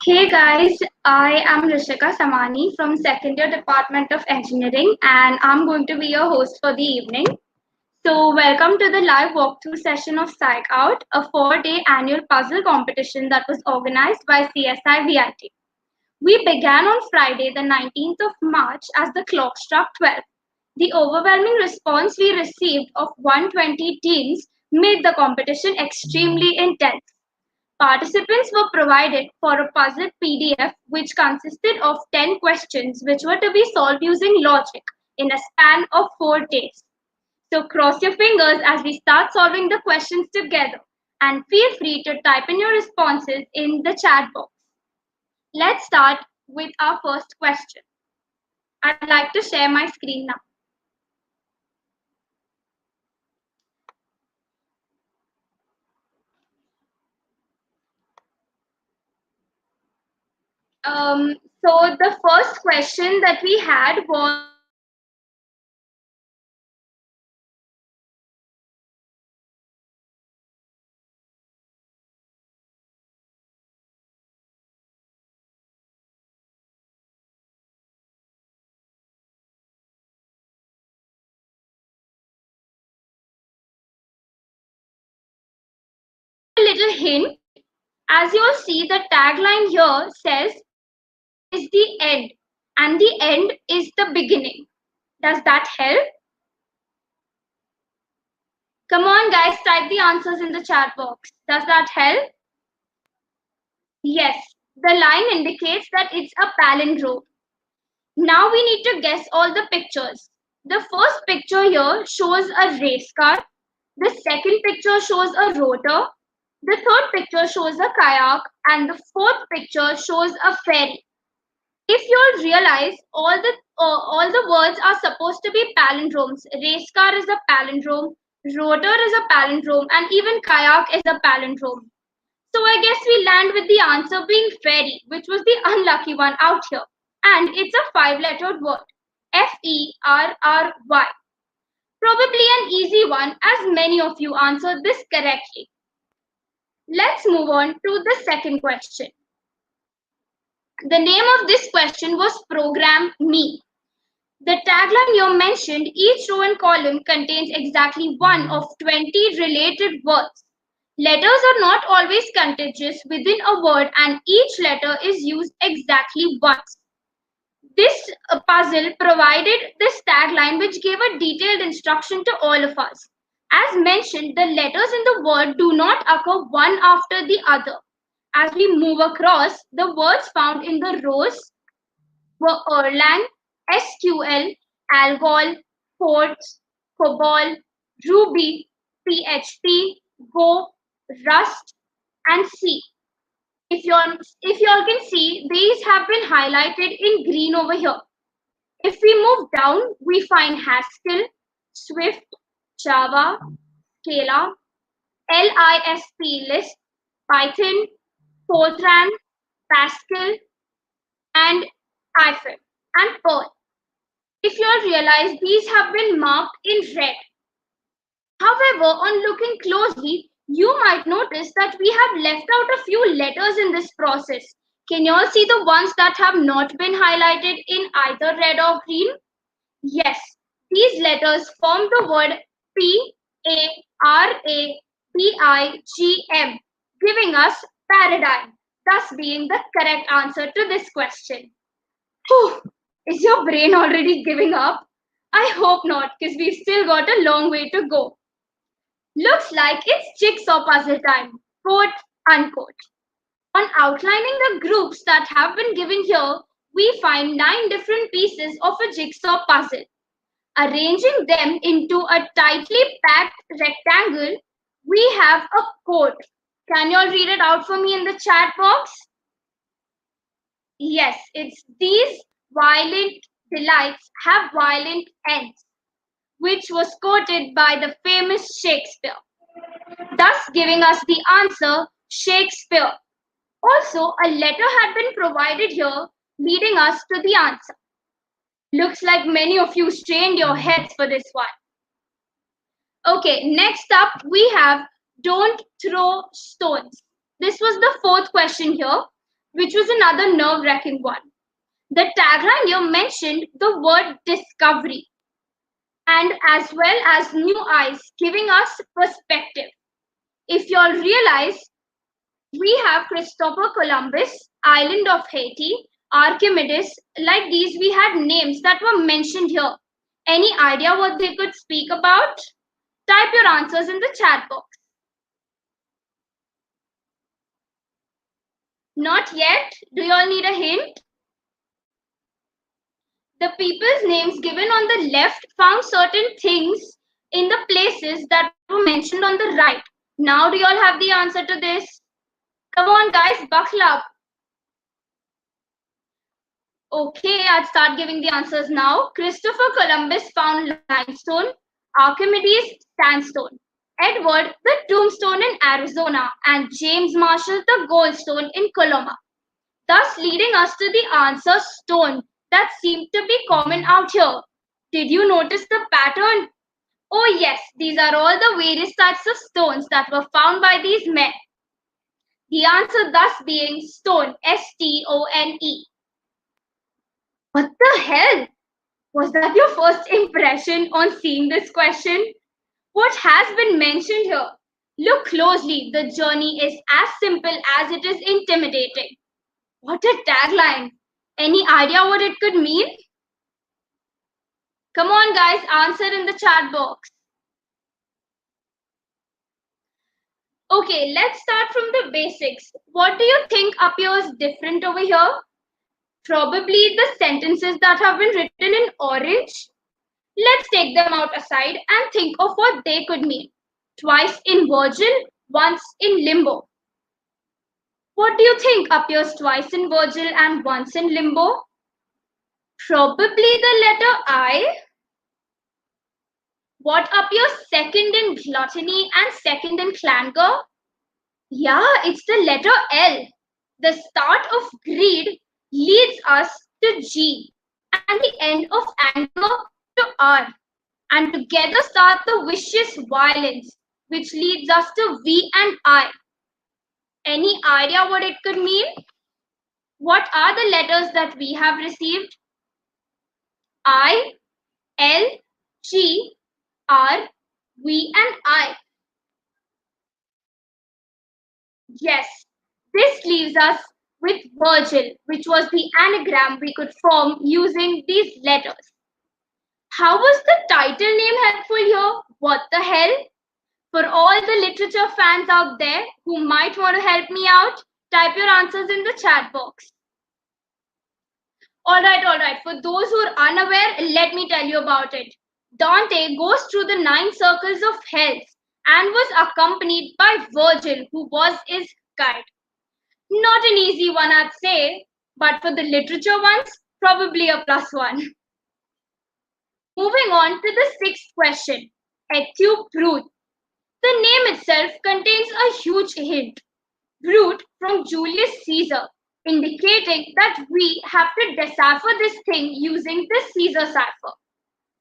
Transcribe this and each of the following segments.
Hey guys, I am Rishika Samani from Second Year Department of Engineering and I'm going to be your host for the evening. So welcome to the live walkthrough session of Psych Out, a 4-day annual puzzle competition that was organized by CSI VIT. We began on Friday the 19th of March as the clock struck 12. The overwhelming response we received of 120 teams made the competition extremely intense. Participants were provided for a puzzle PDF which consisted of 10 questions which were to be solved using logic in a span of 4 days. So cross your fingers as we start solving the questions together and feel free to type in your responses in the chat box. Let's start with our first question. I'd like to share my screen now. So the first question that we had was a little hint. As you'll see, the tagline here says is the end and the end is the beginning. Does that help? Come on guys, type the answers in the chat box. Does that help? Yes, the line indicates that it's a palindrome. Now we need to guess all the pictures. The first picture here shows a race car. The second picture shows a rotor. The third picture shows a kayak and the fourth picture shows a ferry. If you'll realize, all the words are supposed to be palindromes. Race car is a palindrome, rotor is a palindrome, and even kayak is a palindrome. So I guess we land with the answer being ferry, which was the unlucky one out here. And it's a 5-lettered word. Ferry. Probably an easy one as many of you answered this correctly. Let's move on to the second question. The name of this question was Program Me. The tagline you mentioned, each row and column contains exactly one of 20 related words. Letters are not always contiguous within a word and each letter is used exactly once. This puzzle provided this tagline which gave a detailed instruction to all of us. As mentioned, the letters in the word do not occur one after the other. As we move across, the words found in the rows were Erlang, SQL, Algol, Forts, COBOL, Ruby, PHP, Go, Rust, and C. If you all can see, these have been highlighted in green over here. If we move down, we find Haskell, Swift, Java, Scala, Lisp, Python, Fortran, Pascal, and Python, and Perl. If you all realize, these have been marked in red. However, on looking closely, you might notice that we have left out a few letters in this process. Can you all see the ones that have not been highlighted in either red or green? Yes, these letters form the word PARADIGM, giving us paradigm, thus being the correct answer to this question. Whew, is your brain already giving up? I hope not, because we've still got a long way to go. Looks like it's jigsaw puzzle time, quote unquote. On outlining the groups that have been given here, we find 9 different pieces of a jigsaw puzzle. Arranging them into a tightly packed rectangle, we have a quote. Can you all read it out for me in the chat box? Yes, it's these violent delights have violent ends, which was quoted by the famous Shakespeare, thus giving us the answer Shakespeare. Also, a letter had been provided here leading us to the answer. Looks like many of you strained your heads for this one. Okay, next up we have don't throw stones. This was the fourth question here. which was another nerve-wracking one. The tagline here mentioned the word discovery and as well as new eyes, giving us perspective. If you all realize, we have Christopher Columbus, Island of Haiti, Archimedes, like these we had names that were mentioned here. Any idea what they could speak about? Type your answers in the chat box. Not yet? Do you all need a hint? The people's names given on the left found certain things in the places that were mentioned on the right. Now do you all have the answer to this? Come on guys, buckle up. Okay, I'll start giving the answers now. Christopher Columbus found limestone, Archimedes sandstone, Edward the tombstone in Arizona, and James Marshall the goldstone in Coloma, thus leading us to the answer stone that seemed to be common out here. Did you notice the pattern? Oh yes, these are all the various types of stones that were found by these men. The answer thus being stone, S-T-O-N-E. What the hell? Was that your first impression on seeing this question? What has been mentioned here? Look closely, the journey is as simple as it is intimidating. What a tagline! Any idea what it could mean? Come on guys, answer in the chat box. Okay, let's start from the basics. What do you think appears different over here? Probably the sentences that have been written in orange. Let's take them out aside and think of what they could mean. Twice in Virgil, once in Limbo. What do you think appears twice in Virgil and once in Limbo? Probably the letter I. What appears second in Gluttony and second in Clangor? Yeah, it's the letter L. The start of greed leads us to G and the end of anger to R. And together start the vicious violence, which leads us to V and I. Any idea what it could mean? What are the letters that we have received? I, L, G, R, V and I. Yes, this leaves us with Virgil, which was the anagram we could form using these letters. How was the title name helpful here? What the hell? For all the literature fans out there who might want to help me out, type your answers in the chat box. Alright. For those who are unaware, let me tell you about it. Dante goes through the 9 circles of hell and was accompanied by Virgil, who was his guide. Not an easy one, I'd say, but for the literature ones, probably a +1. Moving on to the 6th question, Etu Brute. The name itself contains a huge hint. Brute from Julius Caesar, indicating that we have to decipher this thing using the Caesar cipher.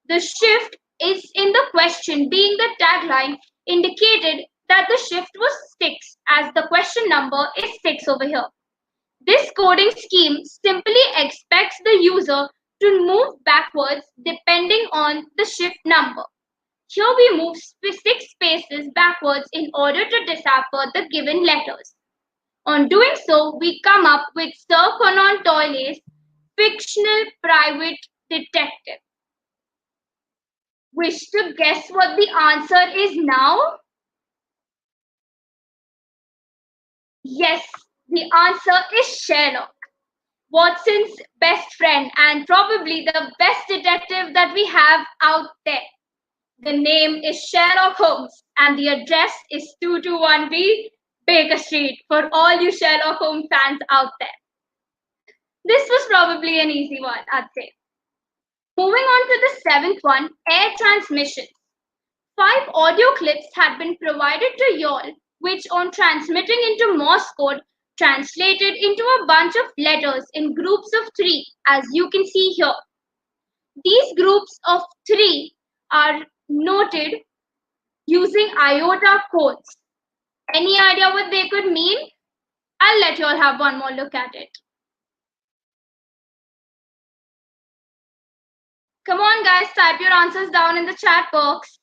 The shift is in the question, being the tagline indicated that the shift was 6, as the question number is 6 over here. This coding scheme simply expects the user to move backwards depending on the shift number. Here we move 6 spaces backwards in order to decipher the given letters. On doing so, we come up with Sir Conan Doyle's fictional private detective. Wish to guess what the answer is now? Yes, the answer is Sherlock, Watson's best friend and probably the best detective that we have out there. The name is Sherlock Holmes and the address is 221B Baker Street for all you Sherlock Holmes fans out there. This was probably an easy one, I'd say. Moving on to the 7th one, air transmissions. 5 audio clips had been provided to y'all, which on transmitting into Morse code translated into a bunch of letters in groups of 3, as you can see here. These groups of 3 are noted using iota codes. Any idea what they could mean? I'll let you all have one more look at it. Come on, guys, type your answers down in the chat box.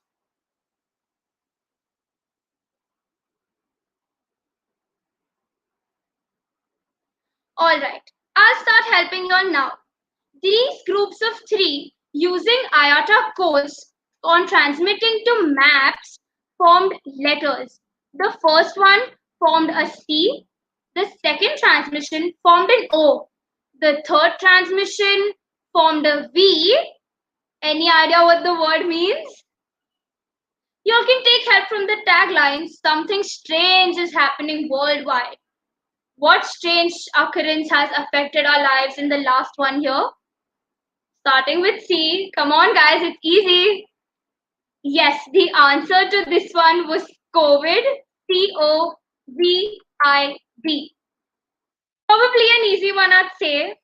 All right, I'll start helping you all now. These groups of three using IATA codes on transmitting to maps formed letters. The first one formed a C, the second transmission formed an O, the third transmission formed a V. Any idea what the word means? You all can take help from the tagline, something strange is happening worldwide. What strange occurrence has affected our lives in the last 1 year? Starting with C. Come on, guys, it's easy. Yes, the answer to this one was COVID. COVID. Probably an easy one, I'd say.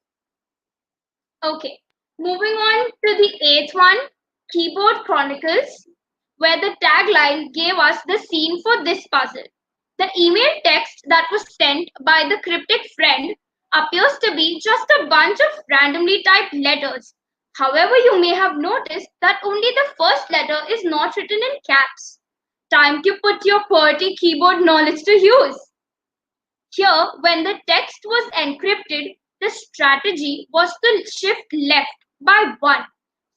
Okay, moving on to the eighth one, Keyboard Chronicles, where the tagline gave us the scene for this puzzle. The email text that was sent by the cryptic friend appears to be just a bunch of randomly typed letters. However, you may have noticed that only the first letter is not written in caps. Time to put your QWERTY keyboard knowledge to use. Here, when the text was encrypted, the strategy was to shift left by 1.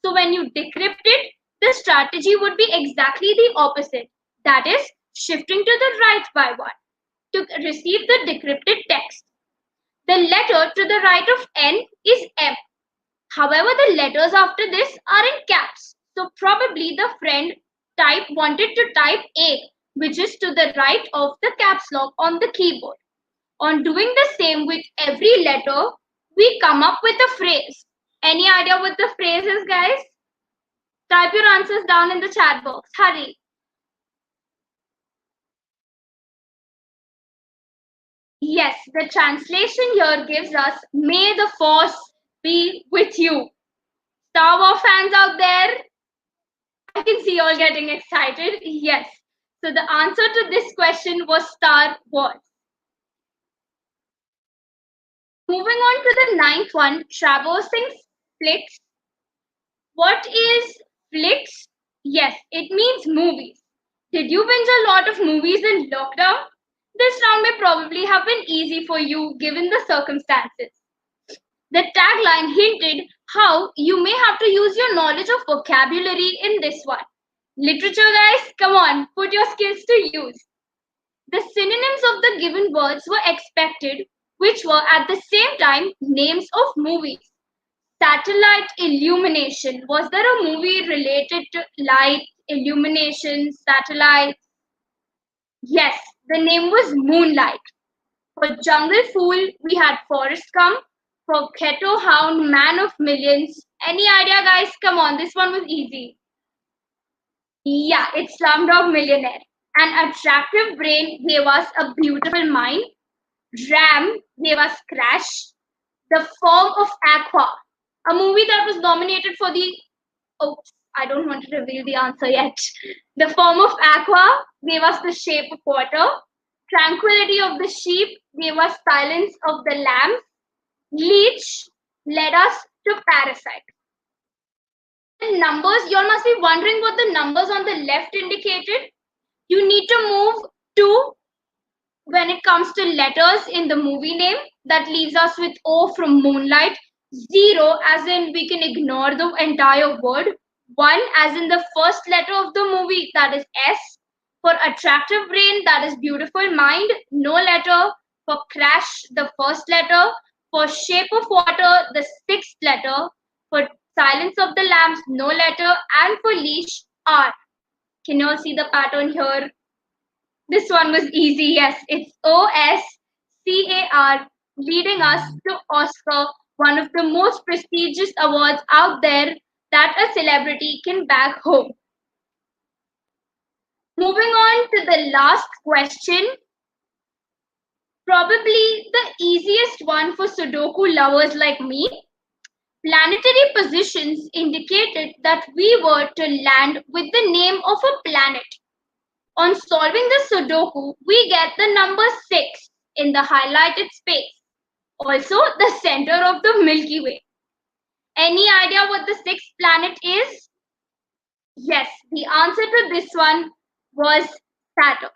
So when you decrypt it, the strategy would be exactly the opposite. That is, shifting to the right by 1 to receive the decrypted text. The letter to the right of N is M. However, the letters after this are in caps. So probably the friend wanted to type A, which is to the right of the caps lock on the keyboard. On doing the same with every letter, we come up with a phrase. Any idea what the phrase is, guys? Type your answers down in the chat box. Hurry. Yes, the translation here gives us, "May the force be with you." Star Wars fans out there, I can see you all getting excited. Yes. So the answer to this question was Star Wars. Moving on to the ninth one, traversing flicks. What is flicks? Yes, it means movies. Did you binge a lot of movies in lockdown? This round may probably have been easy for you given the circumstances. The tagline hinted how you may have to use your knowledge of vocabulary in this one. Literature, guys, come on, put your skills to use. The synonyms of the given words were expected, which were at the same time names of movies. Satellite illumination. Was there a movie related to light, illumination, satellite? Yes, the name was Moonlight. For Jungle Fool, we had Forrest Gump. For Keto Hound, Man of Millions. Any idea, guys? Come on, this one was easy. Yeah, it's Slumdog Millionaire. An attractive brain gave us a beautiful mind. Ram gave us Crash. The Form of Aqua, a movie that was nominated for the. Oh, I don't want to reveal the answer yet. The Form of Aqua gave us The Shape of Water. Tranquility of the Sheep gave us Silence of the Lambs. Leech led us to Parasite. And numbers, you all must be wondering what the numbers on the left indicated. You need to move 2 when it comes to letters in the movie name. That leaves us with O from Moonlight. 0 as in we can ignore the entire word. 1 as in the first letter of the movie, that is S. For attractive brain, that is beautiful mind, no letter. For Crash, the first letter. For Shape of Water, the 6th letter. For Silence of the Lambs, no letter. And for Leash, R. Can you all see the pattern here? This one was easy, yes. It's OSCAR, leading us to Oscar, one of the most prestigious awards out there that a celebrity can bag home. Moving on to the last question. Probably the easiest one for Sudoku lovers like me. Planetary positions indicated that we were to land with the name of a planet. On solving the Sudoku, we get the number 6. in the highlighted space. Also, the center of the Milky Way. Any idea what the sixth planet is? Yes, the answer to this one was Saturn.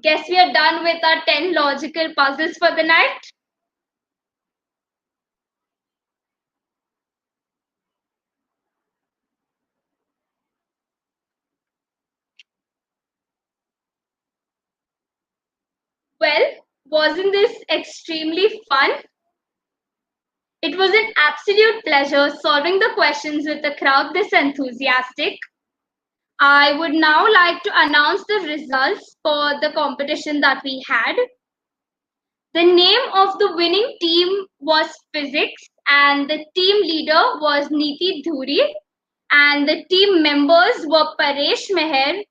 Guess we are done with our 10 logical puzzles for the night. Well, wasn't this extremely fun? It was an absolute pleasure solving the questions with a crowd this enthusiastic. I would now like to announce the results for the competition that we had. The name of the winning team was Physics, and the team leader was Neeti Dhuri, and the team members were Paresh Meher,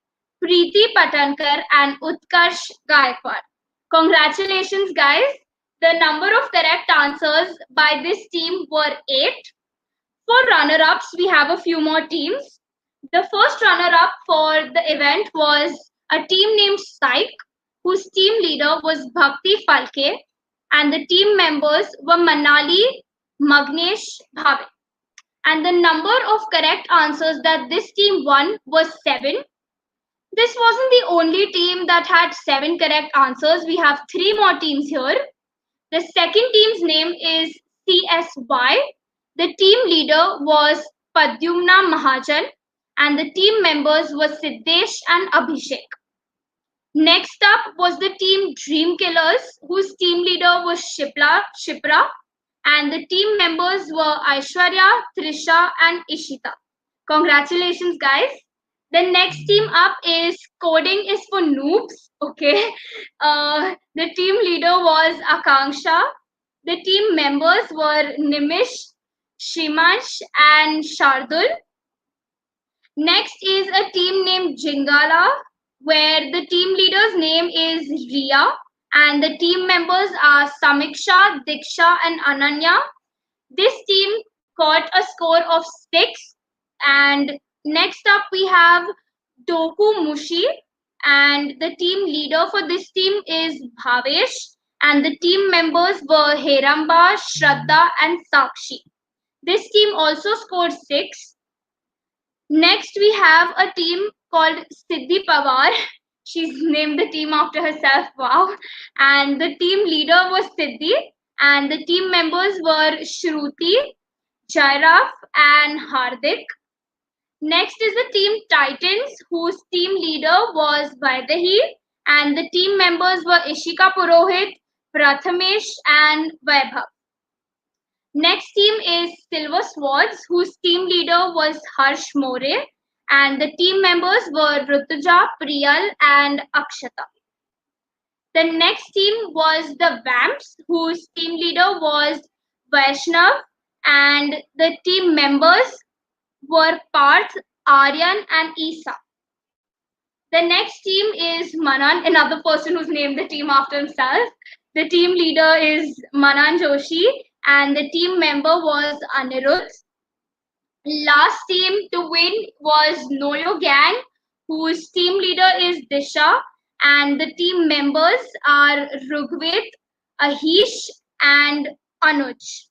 Preeti Patankar, and Utkarsh Gaikwad. Congratulations, guys. The number of correct answers by this team were 8. For runner-ups, we have a few more teams. The first runner-up for the event was a team named Psych, whose team leader was Bhakti Falke, and the team members were Manali, Magnesh, Bhave. And the number of correct answers that this team won was 7. This wasn't the only team that had 7 correct answers. We have 3 more teams here. The second team's name is CSY. The team leader was Padyumna Mahajan, and the team members were Siddesh and Abhishek. Next up was the team Dream Killers, whose team leader was Shipra, and the team members were Aishwarya, Trisha, and Ishita. Congratulations, guys. The next team up is Coding is for Noobs. Okay. The team leader was Akanksha. The team members were Nimish, Shimansh, and Shardul. Next is a team named Jingala, where the team leader's name is Ria, and the team members are Samiksha, Diksha, and Ananya. This team got a score of 6. And next up, we have Doku Mushi, and the team leader for this team is Bhavesh, and the team members were Heramba, Shraddha, and Sakshi. This team also scored 6. Next, we have a team called Siddhi Pawar. She's named the team after herself. Wow. And the team leader was Siddhi, and the team members were Shruti, Jairaf, and Hardik. Next is the team Titans, whose team leader was Vaidehi, and the team members were Ishika Purohit, Prathamesh, and Vaibhav. Next team is Silver Swords, whose team leader was Harsh More, and the team members were Rutuja, Priyal, and Akshata. The next team was the Vamps, whose team leader was Vaishnav, and the team members were Parth, Aryan, and Isa. The next team is Manan, another person who's named the team after himself. The team leader is Manan Joshi, and the team member was Anirudh. Last team to win was Noyo Gang, whose team leader is Disha, and the team members are Rugved, Ahish, and Anuj.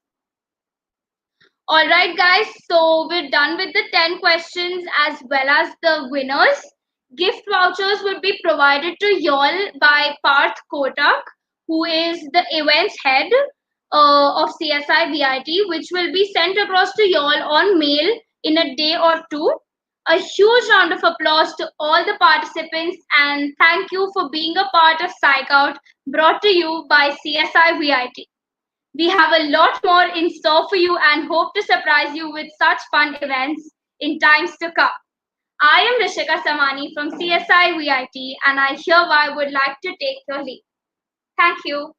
All right, guys, so we're done with the 10 questions as well as the winners. Gift vouchers will be provided to y'all by Parth Kotak, who is the events head of CSI VIT, which will be sent across to y'all on mail in a day or 2. A huge round of applause to all the participants, and thank you for being a part of Psych Out, brought to you by CSI VIT. We have a lot more in store for you and hope to surprise you with such fun events in times to come. I am Rishika Samani from CSI VIT, and I hereby would like to take your leave. Thank you.